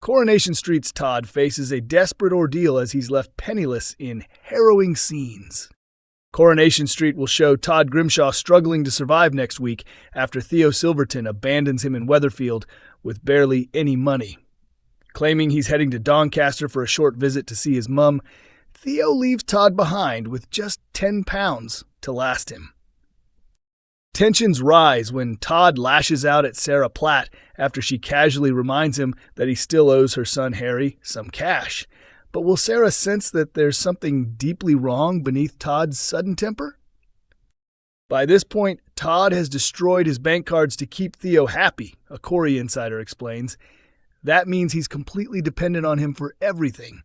Coronation Street's Todd faces a desperate ordeal as he's left penniless in harrowing scenes. Coronation Street will show Todd Grimshaw struggling to survive next week after Theo Silverton abandons him in Weatherfield with barely any money. Claiming he's heading to Doncaster for a short visit to see his mum, Theo leaves Todd behind with just £10 to last him. Tensions rise when Todd lashes out at Sarah Platt after she casually reminds him that he still owes her son Harry some cash. But will Sarah sense that there's something deeply wrong beneath Todd's sudden temper? By this point, Todd has destroyed his bank cards to keep Theo happy, a Corrie insider explains. That means he's completely dependent on him for everything.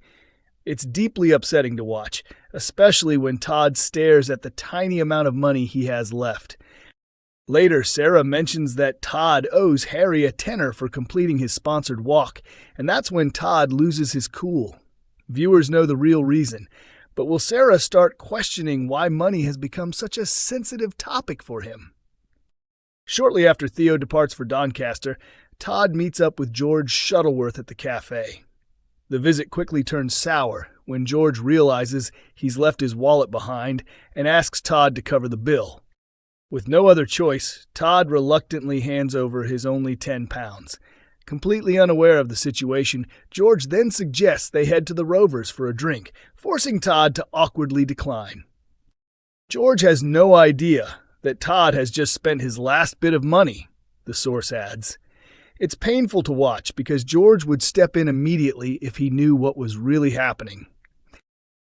It's deeply upsetting to watch, especially when Todd stares at the tiny amount of money he has left. Later, Sarah mentions that Todd owes Harry a tenner for completing his sponsored walk, and that's when Todd loses his cool. Viewers know the real reason, but will Sarah start questioning why money has become such a sensitive topic for him? Shortly after Theo departs for Doncaster, Todd meets up with George Shuttleworth at the cafe. The visit quickly turns sour when George realizes he's left his wallet behind and asks Todd to cover the bill. With no other choice, Todd reluctantly hands over his only £10. Completely unaware of the situation, George then suggests they head to the Rovers for a drink, forcing Todd to awkwardly decline. George has no idea that Todd has just spent his last bit of money, the source adds. It's painful to watch because George would step in immediately if he knew what was really happening.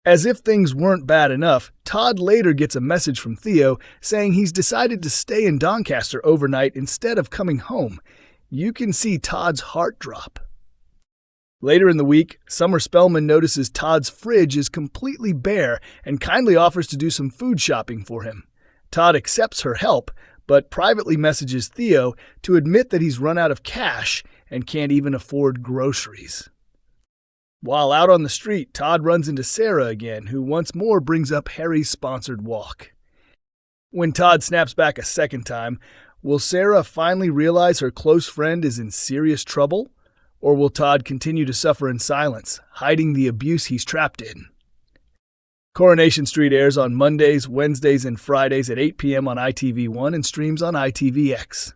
As if things weren't bad enough, Todd later gets a message from Theo saying he's decided to stay in Doncaster overnight instead of coming home. You can see Todd's heart drop. Later in the week, Summer Spellman notices Todd's fridge is completely bare and kindly offers to do some food shopping for him. Todd accepts her help, but privately messages Theo to admit that he's run out of cash and can't even afford groceries. While out on the street, Todd runs into Sarah again, who once more brings up Harry's sponsored walk. When Todd snaps back a second time, will Sarah finally realize her close friend is in serious trouble? Or will Todd continue to suffer in silence, hiding the abuse he's trapped in? Coronation Street airs on Mondays, Wednesdays, and Fridays at 8 p.m. on ITV1 and streams on ITVX.